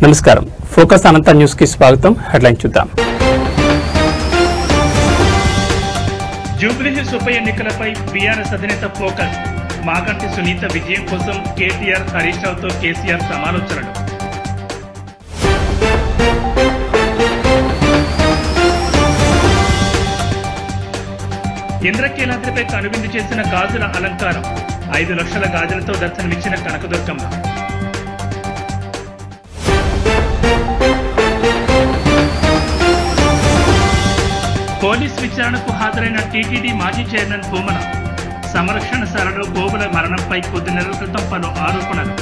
నమస్కారం. ఫోకస్ అనంత న్యూస్ కి స్వాగతం. హెడ్లైన్ చూద్దాం. జూబ్లీహిల్స్ ఉప ఎన్నికలపై బీఆర్ఎస్ అధినేత ఫోకస్. మాగంటి సునీత విజయం కోసం కేటీఆర్, హరీష్ రావుతో కేసీఆర్ సమాలోచనలు. ఇంద్రకీలాద్రిపై కనువిందు చేసిన గాజుల అలంకారం. 5 లక్షల గాజులతో దర్శనమిచ్చిన కనకదుర్గమ్మ. పోలీస్ విచారణకు హాజరైన టీటీడీ మాజీ చైర్మన్ భూమన. సంరక్షణశాలలో గోవుల మరణంపై కొద్ది నెలల క్రితం పలు ఆరోపణలు.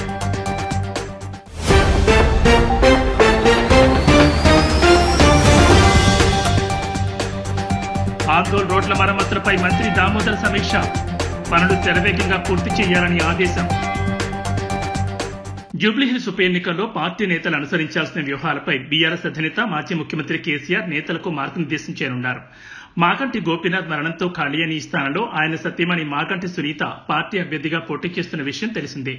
ఆందోళన రోడ్ల మరమ్మతులపై మంత్రి దామోదర్ సమీక్ష. పనులు శరవేగంగా పూర్తి చేయాలని ఆదేశం. జూబ్లీహిల్స్ ఉప ఎన్నికల్లో పార్టీ నేతలు అనుసరించాల్సిన వ్యూహాలపై బీఆర్ఎస్ అధినేత మాజీ ముఖ్యమంత్రి కేసీఆర్ నేతలకు మార్గనిర్దేశం చేయనున్నారు. మాగంటి గోపీనాథ్ మరణంతో ఖాళీ అయిన ఈ స్థానంలో ఆయన సతీమణి మాగంటి సునీత పార్టీ అభ్యర్థిగా పోటీ చేస్తున్న విషయం తెలిసిందే.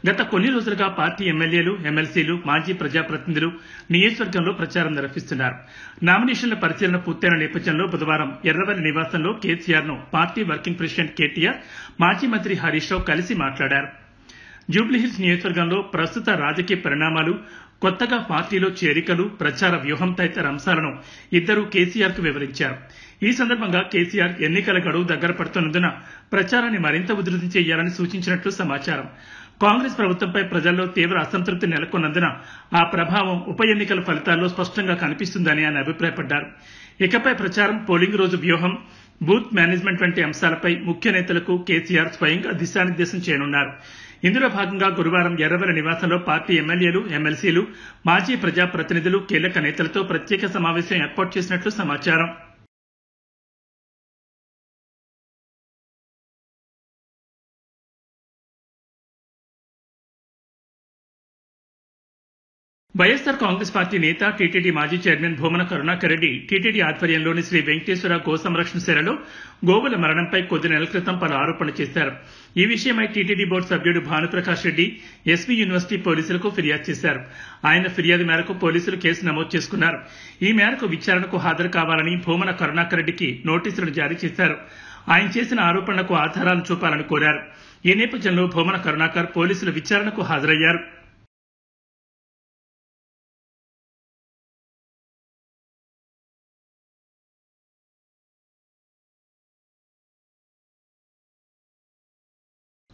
గత కొన్ని రోజులుగా పార్టీ ఎమ్మెల్యేలు, ఎమ్మెల్సీలు, మాజీ ప్రజాప్రతినిధులు నియోజకవర్గంలో ప్రచారం నిర్వహిస్తున్నారు. నామినేషన్ల పరిశీలన పూర్తయిన నేపథ్యంలో బుధవారం ఎర్రవల్లి నివాసంలో కేసీఆర్ ను పార్టీ వర్కింగ్ ప్రెసిడెంట్ కేటీఆర్, మాజీ మంత్రి హరీష్ రావు కలిసి మాట్లాడారు. జూబ్లీహిల్స్ నియోజకవర్గంలో ప్రస్తుత రాజకీయ పరిణామాలు, కొత్తగా పార్టీలో చేరికలు, ప్రచార వ్యూహం తదితర అంశాలను ఇద్దరూ కేసీఆర్ కు వివరించారు. ఈ సందర్భంగా కేసీఆర్ ఎన్నికల గడువు దగ్గర పడుతున్నందున ప్రచారాన్ని మరింత ఉధృతం చేయాలని సూచించినట్లు సమాచారం. కాంగ్రెస్ ప్రభుత్వంపై ప్రజల్లో తీవ్ర అసంతృప్తి నెలకొన్నందున ఆ ప్రభావం ఉప ఎన్నికల ఫలితాల్లో స్పష్టంగా కనిపిస్తుందని ఆయన అభిప్రాయపడ్డారు. ఇకపై ప్రచారం, పోలింగ్ రోజు వ్యూహం, బూత్ మేనేజ్మెంట్ వంటి అంశాలపై ముఖ్య నేతలకు కేసీఆర్ స్వయంగా దిశానిర్దేశం చేయనున్నారు. ఇందులో భాగంగా గురువారం ఎర్రవల్లి నివాసంలో పార్టీ ఎమ్మెల్యేలు, ఎమ్మెల్సీలు, మాజీ ప్రజాప్రతినిధులు, కీలక నేతలతో ప్రత్యేక సమావేశం ఏర్పాటు చేసినట్లు సమాచారం. వైఎస్సార్ కాంగ్రెస్ పార్టీ నేత, టీటీడీ మాజీ చైర్మన్ భూమన కరుణాకర్ రెడ్డి టీటీడీ ఆధ్వర్యంలోని శ్రీ వెంకటేశ్వర గో సంరక్షణశాలలో గోవుల మరణంపై కొద్ది నెలల క్రితం పలు ఆరోపణలు చేశారు. ఈ విషయమై టీటీడీ బోర్డు సభ్యుడు భానుప్రకాష్ రెడ్డి ఎస్వీ యూనివర్సిటీ పోలీసులకు ఫిర్యాదు చేశారు. ఆయన ఫిర్యాదు మేరకు పోలీసులు కేసు నమోదు చేసుకున్నారు. ఈ మేరకు విచారణకు హాజరు కావాలని భూమన కరుణాకర్ రెడ్డికి నోటీసులు జారీ చేశారు. ఆయన చేసిన ఆరోపణలకు ఆధారాలు చూపాలని కోరారు. ఈ నేపథ్యంలో భూమన కరుణాకర్ పోలీసుల విచారణకు హాజరయ్యారు.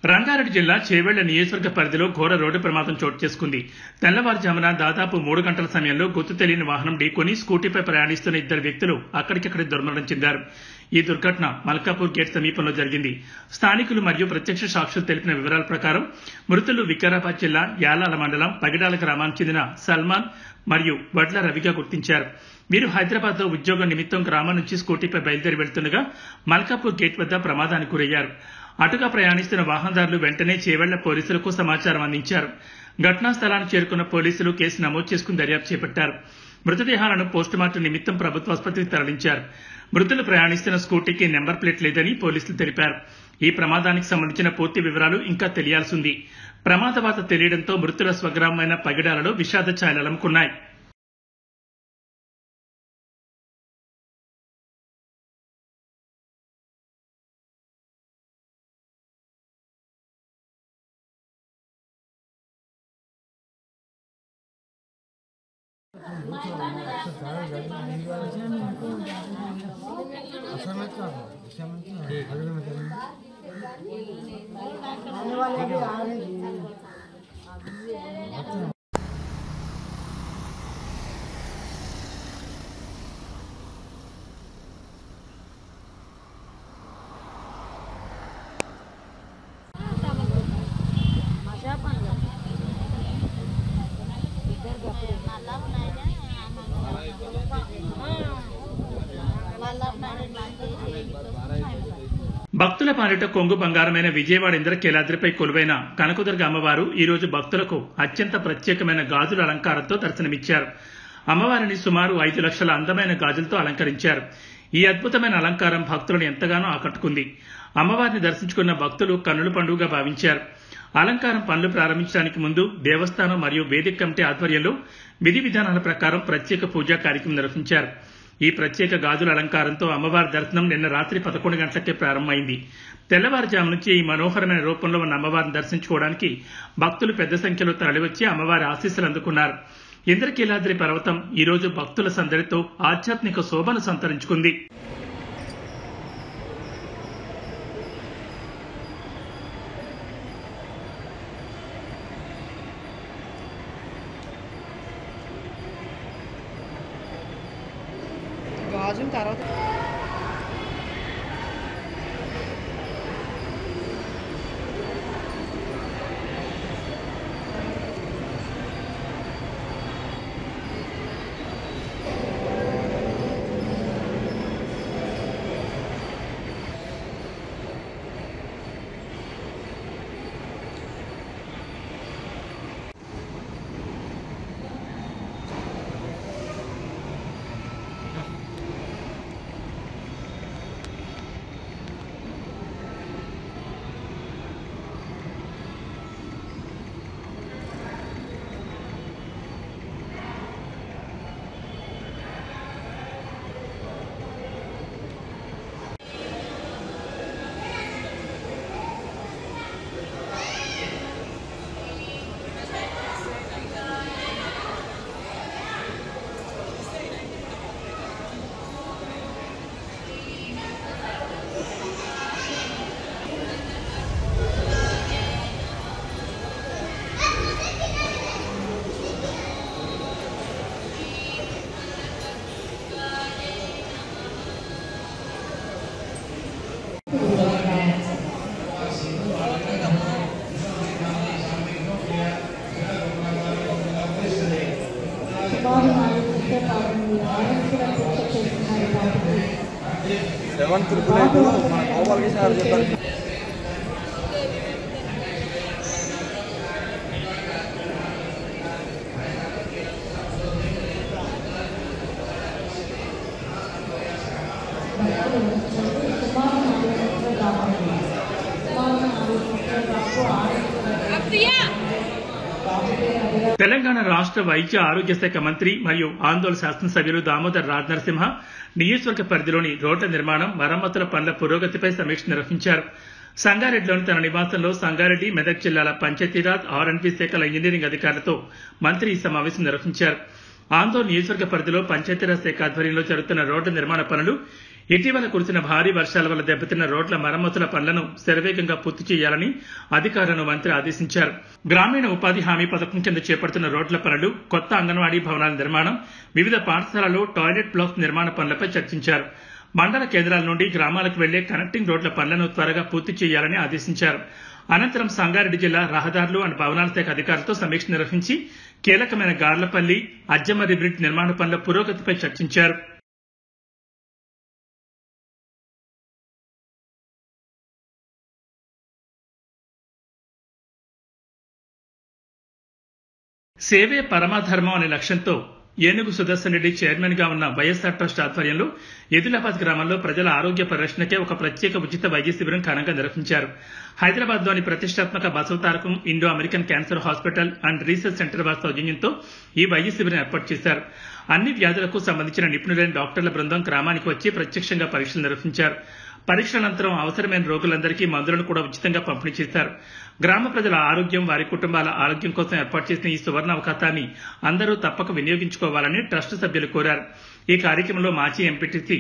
రంగారెడ్డి జిల్లా చేవెళ్ల నియోజకవర్గ పరిధిలో ఘోర రోడ్డు ప్రమాదం చోటు చేసుకుంది. తెల్లవారుజామున దాదాపు 3 గంటల సమయంలో గుర్తు తెలియని వాహనం ఢీకొని స్కూటీపై ప్రయాణిస్తున్న 2 వ్యక్తులు అక్కడికక్కడే దుర్మరణం చెందారు. ఈ దుర్ఘటన మల్కాపూర్ గేట్ సమీపంలో జరిగింది. స్థానికులు మరియు ప్రత్యక్ష సాక్షులు తెలిపిన వివరాల ప్రకారం మృతులు వికారాబాద్ జిల్లా యాలాల మండలం పగిడాల గ్రామానికి చెందిన సల్మాన్ మరియు వడ్ల రవిగా గుర్తించారు. వీరు హైదరాబాద్ లో ఉద్యోగం నిమిత్తం గ్రామం నుంచి స్కూటీపై బయలుదేరి వెళ్తుండగా మల్కాపూర్ గేట్ వద్ద ప్రమాదానికి గురయ్యారు. అటుగా ప్రయాణిస్తున్న వాహనదారులు వెంటనే చేవెళ్ల పోలీసులకు సమాచారం అందించారు. ఘటనా స్థలానికి చేరుకున్న పోలీసులు కేసు నమోదు చేసుకుని దర్యాప్తు చేపట్టారు. మృతదేహాలను పోస్టుమార్టం నిమిత్తం ప్రభుత్వ ఆసుపత్రికి తరలించారు. మృతులు ప్రయాణిస్తున్న స్కూటీకి నెంబర్ ప్లేట్ లేదని పోలీసులు తెలిపారు. ఈ ప్రమాదానికి సంబంధించిన పూర్తి వివరాలు ఇంకా తెలియాల్సి ఉంది. ప్రమాద వార్త తెలియడంతో మృతుల స్వగ్రామమైన పగిడాలలో విషాద ఛాయలు అలముకున్నాయి. భక్తుల పాలిట కొంగు బంగారమైన విజయవాడ ఇంద్రకీలాద్రిపై కొలువైన కనకదుర్గ అమ్మవారు ఈ రోజు భక్తులకు అత్యంత ప్రత్యేకమైన గాజుల అలంకారంతో దర్శనమిచ్చారు. అమ్మవారిని సుమారు 5 లక్షల అందమైన గాజులతో అలంకరించారు. ఈ అద్భుతమైన అలంకారం భక్తులను ఎంతగానో ఆకట్టుకుంది. అమ్మవారిని దర్శించుకున్న భక్తులు కన్నుల పండుగగా భావించారు. అలంకారం పనులు ప్రారంభించడానికి ముందు దేవస్థానం మరియు వేదిక కమిటీ ఆధ్వర్యంలో విధి విధానాల ప్రకారం ప్రత్యేక పూజా కార్యక్రమం నిర్వహించారు. ఈ ప్రత్యేక గాజుల అలంకారంతో అమ్మవారి దర్శనం నిన్న రాత్రి 11 గంటలకే ప్రారంభమైంది. తెల్లవారుజాము నుంచి ఈ మనోహరమైన రూపంలో ఉన్న అమ్మవారిని దర్శించుకోవడానికి భక్తులు పెద్ద సంఖ్యలో తరలివచ్చి అమ్మవారి ఆశీస్సులు అందుకున్నారు. ఇంద్రకీలాద్రి పర్వతం ఈ రోజు భక్తుల సందడితో ఆధ్యాత్మిక శోభను సంతరించుకుంది. గాజుల తర్వాత తెలంగాణ రాష్ట్ర వైద్య ఆరోగ్య శాఖ మంత్రి మరియు ఆందోళన శాసనసభ్యులు దామోదర్ రాజనరసింహ నియోజకవర్గ పరిధిలోని రోడ్ల నిర్మాణం, మరమ్మతుల పనుల పురోగతిపై సమీక్ష నిర్వహించారు. సంగారెడ్డిలోని తన నివాసంలో సంగారెడ్డి, మెదక్ జిల్లాల పంచాయతీరాజ్, ఆర్ఎండ్బీ శాఖల ఇంజనీరింగ్ అధికారులతో మంత్రి ఈ సమావేశం నిర్వహించారు. ఆందోళన నియోజకవర్గ పరిధిలో పంచాయతీరాజ్ శాఖ ఆధ్వర్యంలో జరుగుతున్న రోడ్ల నిర్మాణ పనులు, ఇటీవల కురిసిన భారీ వర్షాల వల్ల దెబ్బతిన్న రోడ్ల మరమ్మతుల పనులను శరవేగంగా పూర్తి చేయాలని అధికారులను మంత్రి ఆదేశించారు. గ్రామీణ ఉపాధి హామీ పథకం కింద చేపడుతున్న రోడ్ల పనులు, కొత్త అంగన్వాడీ భవనాల నిర్మాణం, వివిధ పాఠశాలల్లో టాయిలెట్ బ్లాక్స్ నిర్మాణ పనులపై చర్చించారు. మండల కేంద్రాల నుండి గ్రామాలకు వెళ్లే కనెక్టింగ్ రోడ్ల పనులను త్వరగా పూర్తి చేయాలని ఆదేశించారు. అనంతరం సంగారెడ్డి జిల్లా రహదారులు అండ్ భవనాల శాఖ అధికారులతో సమీక్ష నిర్వహించి కీలకమైన గార్లపల్లి, అజ్జమర్రి బ్రిడ్జ్ నిర్మాణ పనుల పురోగతిపై చర్చించారు. సేవే పరమాధర్మం అనే లక్ష్యంతో ఏనుగు సుదర్శన్ రెడ్డి చైర్మన్ గా ఉన్న వైఎస్ఆర్ ట్రస్ట్ ఆధ్వర్యంలో ఎదిలాబాద్ గ్రామంలో ప్రజల ఆరోగ్య పరిరక్షణకే ఒక ప్రత్యేక ఉచిత వైద్య శిబిరం ఘనంగా నిర్వహించారు. హైదరాబాద్ లోని ప్రతిష్టాత్మక Basavatarakam Indo American cancer hospital and research centre వారి సౌజన్యంతో ఈ వైద్య శిబిరం ఏర్పాటు చేశారు. అన్ని వ్యాధులకు సంబంధించిన నిపుణులైన డాక్టర్ల బృందం గ్రామానికి వచ్చి ప్రత్యక్షంగా పరీక్షలు నిర్వహించారు. పరీక్షల అనంతరం అవసరమైన రోగులందరికీ మందులను కూడా ఉచితంగా పంపిణీ చేశారు. గ్రామ ప్రజల ఆరోగ్యం, వారి కుటుంబాల ఆరోగ్యం కోసం ఏర్పాటు చేసిన ఈ సువర్ణ అవకాశాన్ని అందరూ తప్పక వినియోగించుకోవాలని ట్రస్ట్ సభ్యులు కోరారు. ఈ కార్యక్రమంలో మాజీ MPTC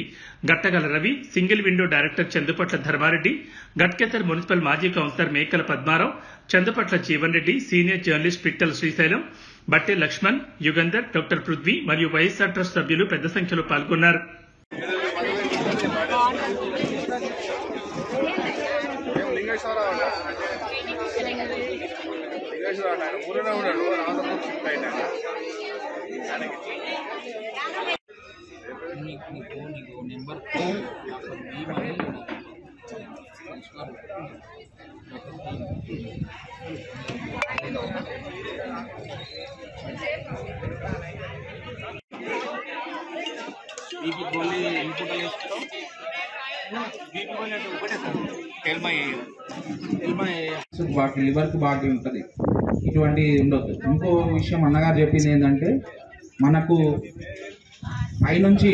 Gattagala Ravi, single window director Chandupatla Dharmareddy, Ghatkesar municipal మాజీ councillor Mekala Padmarao, Chandupatla Jeevan Reddy, senior journalist Pittala Srisailam, Batte Laxman, Yugandhar, doctor Prithvi మరియు వైఎస్ఆర్ ట్రస్ట్ సభ్యులు పెద్ద సంఖ్యలో పాల్గొన్నారు. बीपी गोली इनपुट बीपी गोली ఒకటే సార్ టెల్ మై లివర్కి బాగా ఉంటుంది, ఇటువంటి ఉండొద్దు. ఇంకో విషయం అన్నగారు చెప్పింది ఏంటంటే, మనకు పైనుంచి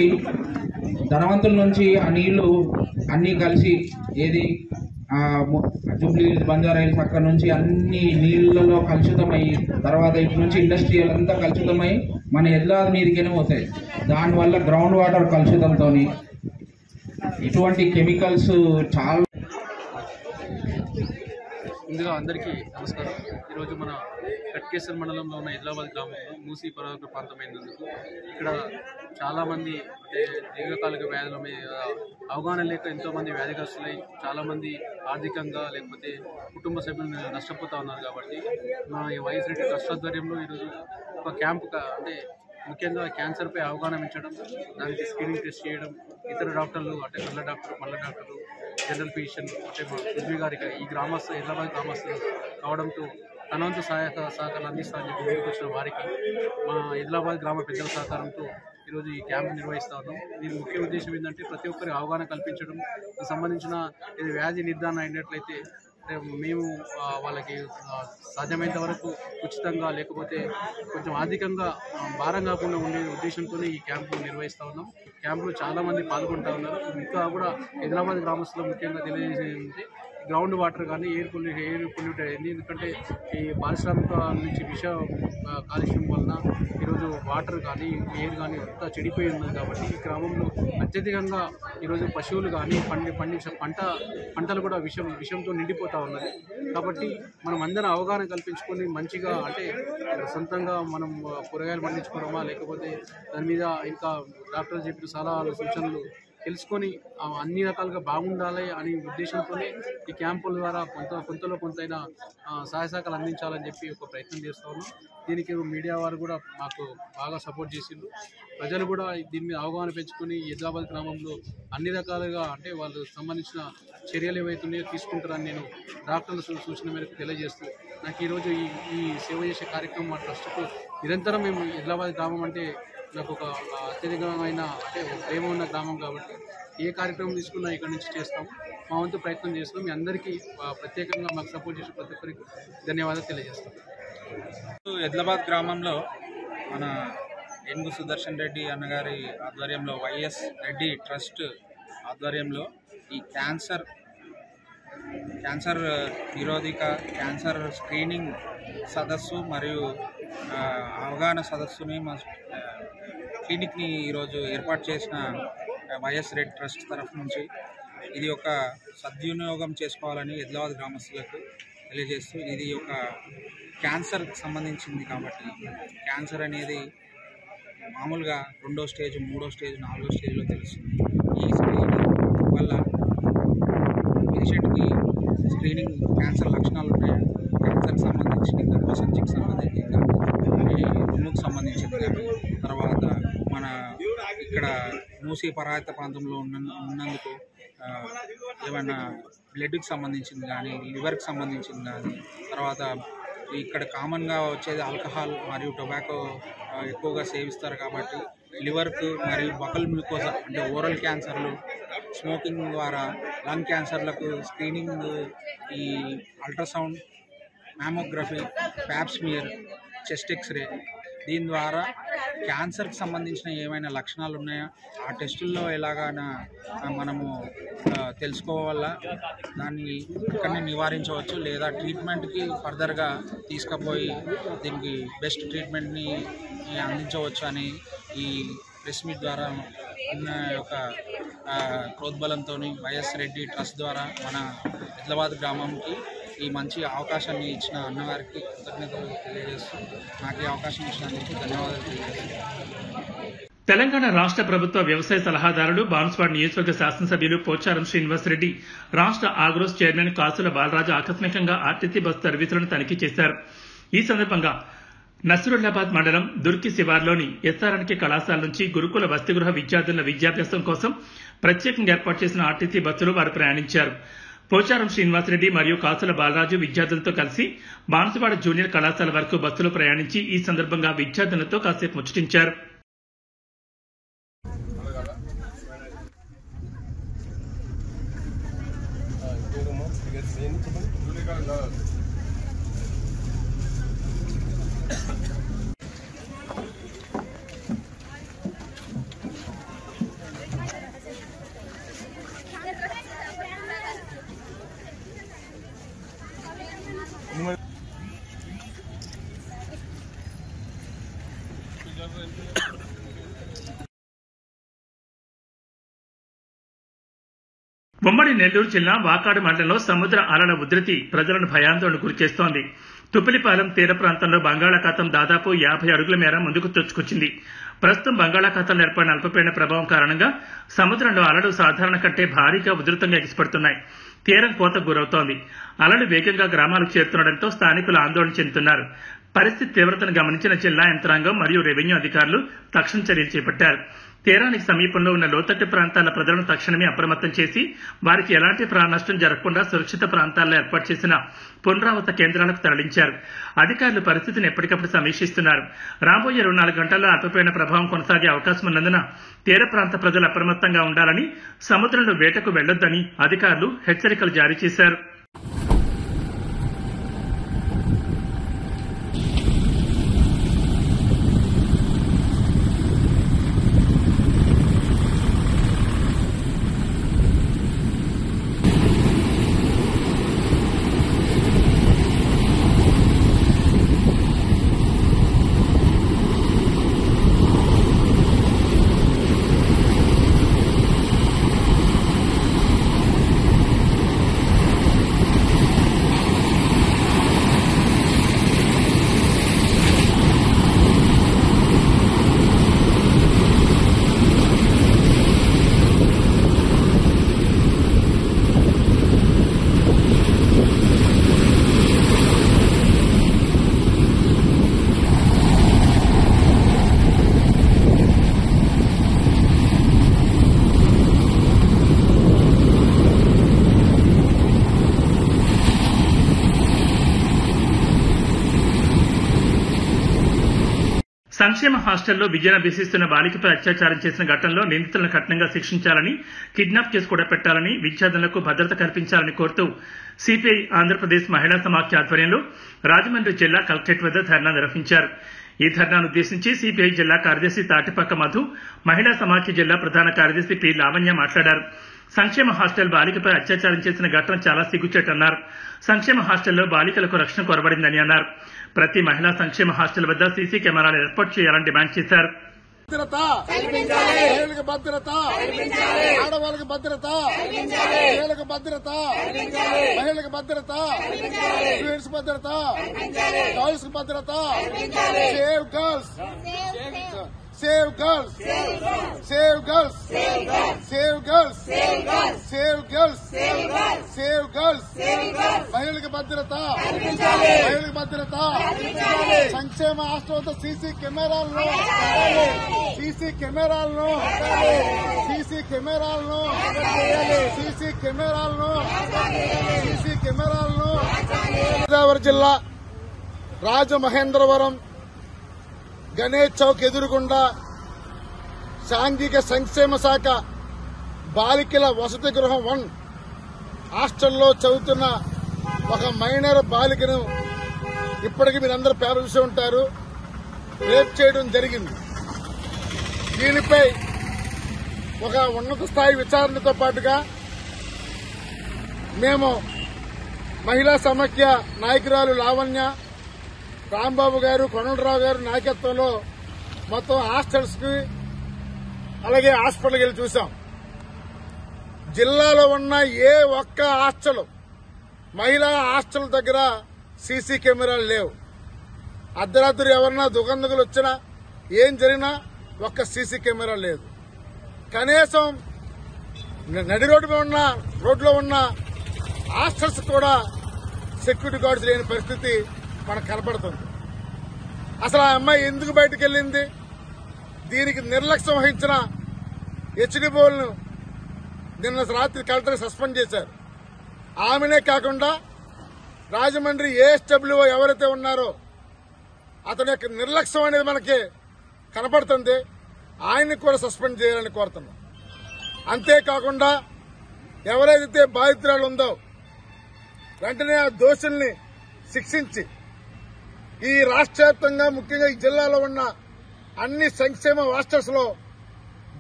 ధనవంతుల నుంచి ఆ నీళ్లు అన్నీ కలిసి ఏది జూబ్లీ బంజారాయిల్స్ అక్కడ నుంచి అన్ని నీళ్ళలో కలుషితమై, తర్వాత ఇటు నుంచి ఇండస్ట్రియల్ అంతా కలుషితమై మన ఎల్లాది మీదకినే పోతాయి. దానివల్ల గ్రౌండ్ వాటర్ కలుషితంతో ఇటువంటి కెమికల్స్ చాలా. ముందుగా అందరికీ నమస్కారం. ఈరోజు మన కట్కేశ్వర్ మండలంలో ఉన్న హైదరాబాద్ గ్రామంలో మూసీ పర్వత ప్రాంతమైనందుకు ఇక్కడ చాలామంది అంటే దీర్ఘకాలిక వ్యాధుల మీద అవగాహన లేక ఎంతోమంది వ్యాధిగ్రస్తులై చాలామంది ఆర్థికంగా లేకపోతే కుటుంబ సభ్యులను నష్టపోతూ ఉన్నారు. కాబట్టి మా ఈ వైఎస్ రెడ్డి ట్రస్ట్ ఆధ్వర్యంలో ఈరోజు ఒక క్యాంపు అంటే ముఖ్యంగా క్యాన్సర్పై అవగాహన పెంచడం, దానికి స్క్రీనింగ్ టెస్ట్ చేయడం, ఇతర డాక్టర్లు అంటే కళ్ళ డాక్టర్లు, పళ్ళ డాక్టర్లు, జనరల్ ఫిజిషియన్ అంటే మా పృథ్వీ గారికి ఈ హైదరాబాద్ గ్రామస్తులు కావడంతో తన వంతు సహకారాలు అందిస్తారని చెప్పి ముందుకు వచ్చిన వారికి మా హైదరాబాద్ గ్రామ పెద్దల సహకారంతో ఈరోజు ఈ క్యాంప్ నిర్వహిస్తా ఉన్నాం. దీని ముఖ్య ఉద్దేశం ఏంటంటే ప్రతి ఒక్కరి అవగాహన కల్పించడం, సంబంధించిన ఇది వ్యాధి నిర్ధారణ అయినట్లయితే మేము వాళ్ళకి సాధ్యమైనంత వరకు ఉచితంగా లేకపోతే కొంచెం ఆర్థికంగా భారం కాకుండా ఉండే ఉద్దేశంతో ఈ క్యాంపు నిర్వహిస్తూ ఉన్నాం. క్యాంపులో చాలామంది పాల్గొంటూ ఉన్నారు. ఇంకా కూడా హైదరాబాద్ గ్రామస్తులు ముఖ్యంగా తెలియజేసేది గ్రౌండ్ వాటర్ కానీ ఎయిర్ పొల్యూట్ అయింది. ఎందుకంటే ఈ పారిశ్రామిక నుంచి విష కాలుష్యం వలన ఈరోజు వాటర్ కానీ ఎయిర్ కానీ అంతా చెడిపోయి ఉన్నది. కాబట్టి ఈ గ్రామంలో అత్యధికంగా ఈరోజు పశువులు కానీ పండించిన పంటలు కూడా విషంతో నిండిపోతూ ఉన్నది. కాబట్టి మనం అందరం అవగాహన కల్పించుకొని మంచిగా అంటే సొంతంగా మనం కూరగాయలు పండించుకోవడమా లేకపోతే దాని మీద ఇంకా డాక్టర్లు చెప్పిన సలహాలు సూచనలు తెలుసుకొని అన్ని రకాలుగా బాగుండాలి అనే ఉద్దేశంతోనే ఈ క్యాంపుల ద్వారా కొంతలో కొంతైనా సహాయ సహకారాలు అందించాలని చెప్పి ఒక ప్రయత్నం చేస్తూ ఉన్నాం. దీనికి మీడియా వారు కూడా మాకు బాగా సపోర్ట్ చేసిండ్రు. ప్రజలు కూడా దీని మీద అవగాహన పెంచుకొని హైదరాబాద్ గ్రామంలో అన్ని రకాలుగా అంటే వాళ్ళు సంబంధించిన చర్యలు ఏవైతున్నాయో తీసుకుంటారని నేను డాక్టర్ల సూచన మేరకు తెలియజేస్తూ నాకు ఈరోజు ఈ సేవ చేసే కార్యక్రమం మా ట్రస్ట్కు నిరంతరం మేము హైదరాబాద్ గ్రామం అంటే నాకు ఒక అత్యధికమైన అంటే ప్రేమ ఉన్న గ్రామం కాబట్టి ఏ కార్యక్రమం తీసుకున్నా ఇక్కడ నుంచి చేస్తాం. మా వంతు ప్రయత్నం చేస్తున్నాం. మీ అందరికీ ప్రత్యేకంగా మాకు సపోర్ట్ చేసిన ప్రతి ఒక్కరికి ధన్యవాదాలు తెలియజేస్తాం. హైదరాబాద్ గ్రామంలో మన ఏనుగు సుదర్శన్ రెడ్డి అన్నగారి ఆధ్వర్యంలో వైఎస్ రెడ్డి ట్రస్ట్ ఆధ్వర్యంలో ఈ క్యాన్సర్ నిరోధిక క్యాన్సర్ స్క్రీనింగ్ సదస్సు మరియు అవగాహన సదస్సుని మా క్లినిక్ని ఈరోజు ఏర్పాటు చేసిన వైఎస్ రెడ్డి ట్రస్ట్ తరఫు నుంచి ఇది ఒక సద్వినియోగం చేసుకోవాలని హైదరాబాద్ గ్రామస్తులకు తెలియజేస్తూ, ఇది ఒక క్యాన్సర్కి సంబంధించింది కాబట్టి క్యాన్సర్ అనేది మామూలుగా 2వ స్టేజ్, 3వ స్టేజ్, 4వ స్టేజ్లో తెలుస్తుంది. ఈ స్క్రీనింగ్ వల్ల పేషెంట్కి స్క్రీనింగ్ క్యాన్సర్ లక్షణాలు ఉన్నాయి, క్యాన్సర్కి సంబంధించి గర్భసంచికి సంబంధించి రొమ్ముకు సంబంధించింది కానీ తర్వాత మన ఇక్కడ మూసీ పరాయత ప్రాంతంలో ఉన్నందుకు ఏమైనా బ్లడ్కి సంబంధించింది కానీ లివర్కి సంబంధించింది కానీ తర్వాత ఇక్కడ కామన్గా వచ్చేది ఆల్కహాల్ మరియు టొబాకో ఎక్కువగా సేవిస్తారు కాబట్టి లివర్కు మరియు బకల్ మ్యూకోజా అంటే ఓరల్ క్యాన్సర్లు, స్మోకింగ్ ద్వారా లంగ్ క్యాన్సర్లకు స్క్రీనింగ్ ఈ ultrasound, mammography, pap smear, chest x ray దీని ద్వారా క్యాన్సర్కి సంబంధించిన ఏమైనా లక్షణాలు ఉన్నాయా ఆ టెస్టుల్లో ఎలాగైనా మనము తెలుసుకోవాలా, దాన్ని ఇక్కడనే నివారించవచ్చు లేదా ట్రీట్మెంట్కి ఫర్దర్గా తీసుకుపోయి దీనికి బెస్ట్ ట్రీట్మెంట్ని అందించవచ్చు అని ఈ ప్రెస్ మీట్ ద్వారా ఉన్న యొక్క ప్రోద్బలంతో వైఎస్ రెడ్డి ట్రస్ట్ ద్వారా మన హైదరాబాద్ గ్రామంకి ఈ మంచి అవకాశాన్ని ఇచ్చిన అన్నగారికి కృతజ్ఞతలు తెలియజేస్తూ నాకు ఈ అవకాశం ఇచ్చినందుకు ధన్యవాదాలు తెలియజేస్తున్నాను. తెలంగాణ రాష్ట్ర ప్రభుత్వ వ్యవసాయ సలహాదారులు బాన్స్వాడ నియోజకవర్గ శాసనసభ్యులు పోచారం శ్రీనివాసరెడ్డి రాష్ట్ర ఆగ్రోస్ చైర్మన్ కాసుల బాలరాజు ఆకస్మికంగా ఆర్టీసీ బస్సు సర్వీసులను తనిఖీ చేశారు. ఈ సందర్భంగా నసరుల్లాబాద్ మండలం దుర్కి శివార్లోని ఎస్ఆర్ఎన్కే కళాశాల నుంచి గురుకుల వసతిగృహ విద్యార్థుల విద్యాభ్యాసం కోసం ప్రత్యేకంగా ఏర్పాటు చేసిన ఆర్టీసీ బస్సులో వారు ప్రయాణించారు. పోచారం శ్రీనివాసరెడ్డి మరియు కాసుల బాలరాజు విద్యార్థులతో కలిసి బాన్సువాడ జూనియర్ కళాశాల వరకు బస్సులో ప్రయాణించి ఈ సందర్భంగా విద్యార్థులతో కాసేపు ముచ్చటించారు. ఉమ్మడి నెల్లూరు జిల్లా వాకాడు మండలంలో సముద్ర అలల ఉధృతి ప్రజలను భయాందోళనకు గురిచేస్తోంది. తుపిలిపాలెం తీర ప్రాంతంలో బంగాళాఖాతం దాదాపు 50 అడుగుల మేర ముందుకు చొచ్చుకొచ్చింది. ప్రస్తుతం బంగాళాఖాతంలో ఏర్పడిన అల్పపీడన ప్రభావం కారణంగా సముద్రంలో అలలు సాధారణ కంటే భారీగా ఉధృతంగా ఎగిసిపడుతున్నాయి. తీరం కోతకు గురవుతోంది. అలలు వేగంగా గ్రామాలకు చేరుతుండటంతో స్థానికులు ఆందోళన చెందుతున్నారు. పరిస్థితి తీవ్రతను గమనించిన జిల్లా యంత్రాంగం మరియు రెవెన్యూ అధికారులు తక్షణ చర్యలు చేపట్టారు. తీరానికి సమీపంలో ఉన్న లోతట్టు ప్రాంతాల ప్రజలను తక్షణమే అప్రమత్తం చేసి వారికి ఎలాంటి ప్రాణ నష్టం జరగకుండా సురక్షిత ప్రాంతాల్లో ఏర్పాటు చేసిన పునరావాస కేంద్రాలకు తరలించారు. అధికారులు పరిస్థితిని ఎప్పటికప్పుడు సమీక్షిస్తున్నారు. రాబోయే 24 గంటల్లో అల్పపీడన ప్రభావం కొనసాగే అవకాశం ఉన్నందున తీర ప్రాంత ప్రజలు అప్రమత్తంగా ఉండాలని, సముద్రంలో వేటకు వెళ్లొద్దని అధికారులు హెచ్చరికలు జారీ చేశారు. సంక్షేమ హాస్టల్లో విద్యను అభ్యసిస్తున్న బాలికపై అత్యాచారం చేసిన ఘటనలో నిందితులను కఠినంగా శిక్షించాలని, కిడ్నాప్ కేసు కూడా పెట్టాలని, విద్యార్థులకు భద్రత కల్పించాలని కోరుతూ సిపిఐ ఆంధ్రప్రదేశ్ మహిళా సమాఖ్య ఆధ్వర్యంలో రాజమండ్రి జిల్లా కలెక్టరేట్ వద్ద ధర్నా నిర్వహించారు. ఈ ధర్నాను ఉద్దేశించి సిపిఐ జిల్లా కార్యదర్శి తాటిపక్క మధు, మహిళా సమాఖ్య జిల్లా ప్రధాన కార్యదర్శి పి లావణ్య మాట్లాడారు. సంక్షేమ హాస్టల్ బాలికపై అత్యాచారం చేసిన ఘటన చాలా సిగ్గుచేటన్నారు. సంక్షేమ హాస్టల్లో బాలికలకు రక్షణ కొరబడిందని అన్నారు. ప్రతి మహిళా సంక్షేమ హాస్టల్ వద్ద సీసీ కెమెరాలు ఏర్పాటు చేయాలని డిమాండ్ చేశారు. భద్రత మహిళలకు భద్రత, ఆడవాళ్ళకి భద్రత, మహిళలకు భద్రత, మహిళలకు భద్రత, స్టూడెంట్స్ భద్రత, గర్ల్స్ భద్రత, save girls, save girls, save girls, save girls, save girls, save girls, మహిళలకు భద్రత, మహిళలకు భద్రత, సంక్షేమ హాస్టల్ సీసీ కెమెరాలను, సీసీ కెమెరాలను, సీసీ కెమెరాలను, సీసీ కెమెరాలను, సీసీ కెమెరాలను. గోదావరి జిల్లా రాజమహేంద్రవరం గణేష్ చౌక్ ఎదురుగుండా సాంఘిక సంక్షేమ శాఖ బాలికల వసతి గృహం 1 హాస్టల్లో చదువుతున్న ఒక మైనర్ బాలికను ఇప్పటికీ మీరందరూ పేపర్ చూసి ఉంటారు, రేప్ చేయడం జరిగింది. దీనిపై ఒక ఉన్నత స్థాయి విచారణతో పాటుగా మేము మహిళా సమాఖ్య నాయకురాలు లావణ్య, రాంబాబు గారు, కొండలరావు గారు నాయకత్వంలో మొత్తం హాస్టల్స్ కి అలాగే హాస్పిటల్కి వెళ్లి చూశాం. జిల్లాలో ఉన్న ఏ ఒక్క హాస్టల్, మహిళా హాస్టల్ దగ్గర సీసీ కెమెరాలు లేవు. అర్ధరాత్రి ఎవరన్నా దుకాణాలు వచ్చినా ఏం జరిగినా ఒక్క సీసీ కెమెరా లేదు. కనీసం నడి రోడ్లో ఉన్న హాస్టల్స్ కూడా సెక్యూరిటీ గార్డ్స్ లేని పరిస్థితి మనకు కనపడుతుంది. అసలు ఆ అమ్మాయి ఎందుకు బయటకు వెళ్లింది? దీనికి నిర్లక్ష్యం వహించిన హెచ్డిబోల్ను నిన్న రాత్రి కలెక్టర్ సస్పెండ్ చేశారు. ఆమెనే కాకుండా రాజమండ్రి ఏఎస్డబ్ల్యూఓ ఎవరైతే ఉన్నారో అతని యొక్క నిర్లక్ష్యం అనేది మనకి కనపడుతుంది. ఆయన్ని కూడా సస్పెండ్ చేయాలని కోరుతున్నాం. అంతేకాకుండా ఎవరైతే బాధితురాలు ఉందో వెంటనే ఆ దోషుల్ని శిక్షించి ఈ రాష్ట్ర వ్యాప్తంగా ముఖ్యంగా ఈ జిల్లాలో ఉన్న అన్ని సంక్షేమ హాస్టల్స్ లో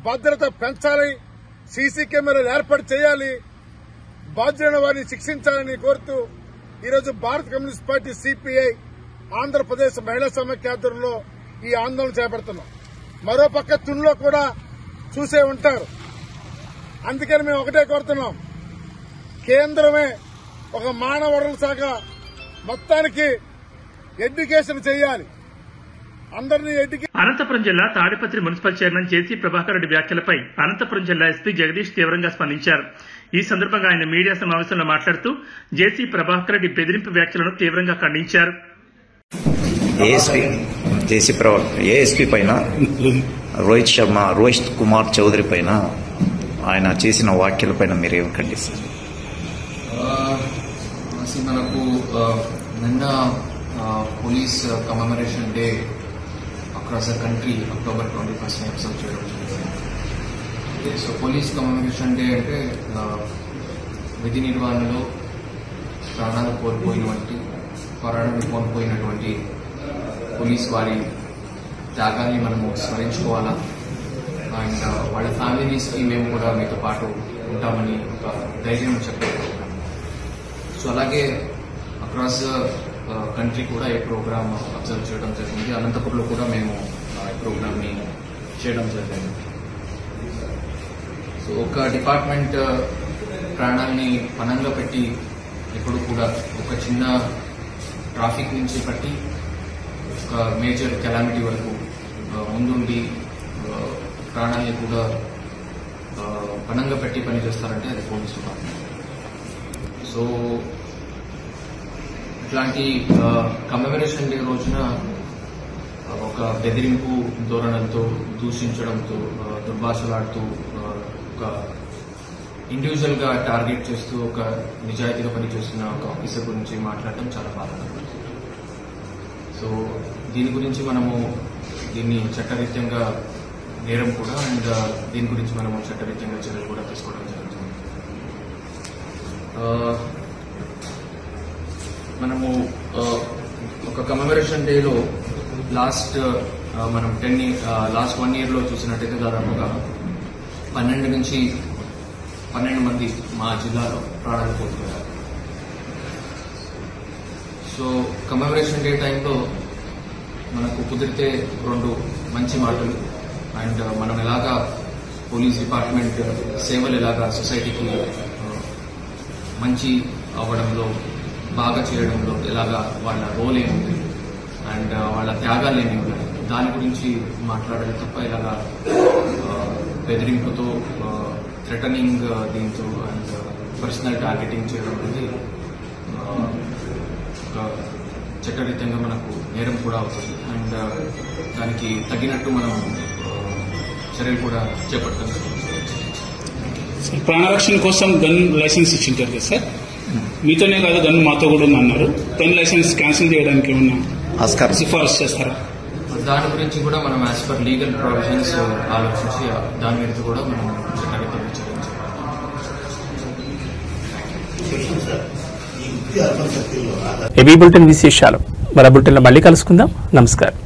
భద్రత పెంచాలి, సీసీ కెమెరాలు ఏర్పాటు చేయాలి, బాధ్యులైన వారిని శిక్షించాలని కోరుతూ ఈరోజు భారత కమ్యూనిస్ట్ పార్టీ సిపిఐ ఆంధ్రప్రదేశ్ మహిళా సమైక్య ఆధ్వర్యంలో ఈ ఆందోళన చేపడుతున్నాం. మరోపక్క తునిలో కూడా చూసే ఉంటారు. అందుకని మేము ఒకటే కోరుతున్నాం, కేంద్రమే ఒక మానవ వనరుల శాఖ మొత్తానికి ఎడ్యుకేషన్ చేయాలి, అందరినీ అనంతపురం జిల్లా తాడిపత్రి మున్సిపల్ చైర్మన్ జేసీ ప్రభాకర్ రెడ్డి వ్యాఖ్యలపై అనంతపురం జిల్లా ఎస్పీ జగదీష్ తీవ్రంగా స్పందించారు. ఈ సందర్భంగా ఆయన మీడియా సమావేశంలో మాట్లాడుతూ జేసీ ప్రభాకర్ రెడ్డి బెదిరింపు వ్యాఖ్యలను తీవ్రంగా ఖండించారు. ఏఎస్పీ పైన రోహిత్ కుమార్ చౌదరి పైన ఆయన చేసిన వ్యాఖ్యలపైన మీరేం ఖండిస్తారు? మనకు నిన్న police commemoration day across the country October 21 observe చేయడం జరిగింది. సో పోలీస్ కమెమరేషన్ డే అంటే విధి నిర్వహణలో ప్రాణాలు కోల్పోయినటువంటి పోలీస్ వారి త్యాగాన్ని మనము స్మరించుకోవాలా, అండ్ వాళ్ళ ఫ్యామిలీస్కి మేము కూడా మీతో పాటు ఉంటామని ఒక ధైర్యం చెప్పారు. సో అలాగే అక్రాస్ కంట్రీ కూడా ఈ ప్రోగ్రామ్ అబ్జర్వ్ చేయడం జరిగింది. అనంతపురంలో కూడా మేము ఈ ప్రోగ్రామ్ ని చేయడం జరిగింది. సో ఒక డిపార్ట్మెంట్ ప్రాణాన్ని పణంగా పెట్టి ఎప్పుడు కూడా ఒక చిన్న ట్రాఫిక్ నుంచి పట్టి ఒక మేజర్ కెలామిటీ వరకు ముందుండి ప్రాణాన్ని కూడా పణంగా పెట్టి పనిచేస్తారంటే అది పోలీస్ డిపార్ట్మెంట్. సో ఇట్లాంటి కమెమరేషన్ డే రోజున ఒక బెదిరింపు ధోరణంతో, దూషించడంతో, దుర్భాషలాడుతూ, ఒక ఇండివిజువల్ గా టార్గెట్ చేస్తూ ఒక నిజాయితీగా పనిచేస్తున్న ఒక ఆఫీసర్ గురించి మాట్లాడటం చాలా బాధాకరం. సో దీని గురించి మనము దీన్ని చట్టరీత్యంగా నేరం కూడా, అండ్ దీని గురించి మనము చట్టరీత్యంగా చర్యలు కూడా తీసుకోవడం జరుగుతుంది. మనము ఒక కమెమరేషన్ డేలో లాస్ట్ 1 year లో చూసినట్టయితే దాదాపుగా 12 నుంచి 12 మంది మా జిల్లాలో ప్రాణాలు కోల్పోయారు. సో కమెమరేషన్ డే టైంలో మనకు కుదిరితే 2 మంచి మాటలు, అండ్ మనం ఎలాగా పోలీస్ డిపార్ట్మెంట్ సేవలు ఎలాగా సొసైటీకి మంచి అవ్వడంలో, బాగా చేయడంలో ఎలాగా వాళ్ళ రోల్ ఏముంది, అండ్ వాళ్ళ త్యాగాలు ఏమి ఉన్నాయి, దాని గురించి మాట్లాడాలి తప్ప ఇలాగా బెదిరింపుతో, థ్రెటనింగ్ దీంతో అండ్ పర్సనల్ టార్గెటింగ్ చేయడం అనేది చట్టరీత్యంగా మనకు నేరం కూడా అవుతుంది. అండ్ దానికి తగినట్టు మనం చర్యలు కూడా చేపట్టడం జరుగుతుంది. ప్రాణరక్షణ కోసం గన్ లైసెన్స్ ఇచ్చింటారు కదా సార్, మీతోనే కాదు గన్ మాతో కూడా అన్నారు. గన్ లైసెన్స్ క్యాన్సిల్ చేయడానికి ఏమన్నా సిఫారసు చేస్తారా? దాని గురించి కూడా మనం యాజ్ పర్ లీగల్ ప్రొవిజన్స్ ఆలోచించి దాని మీద కూడా మనం చట్టరీత్యంగా చర్యలు ఏబీ బులెటిన్ విశేషాలు మరో బులెటిన్లో మళ్ళీ కలుసుకుందాం. నమస్కారం.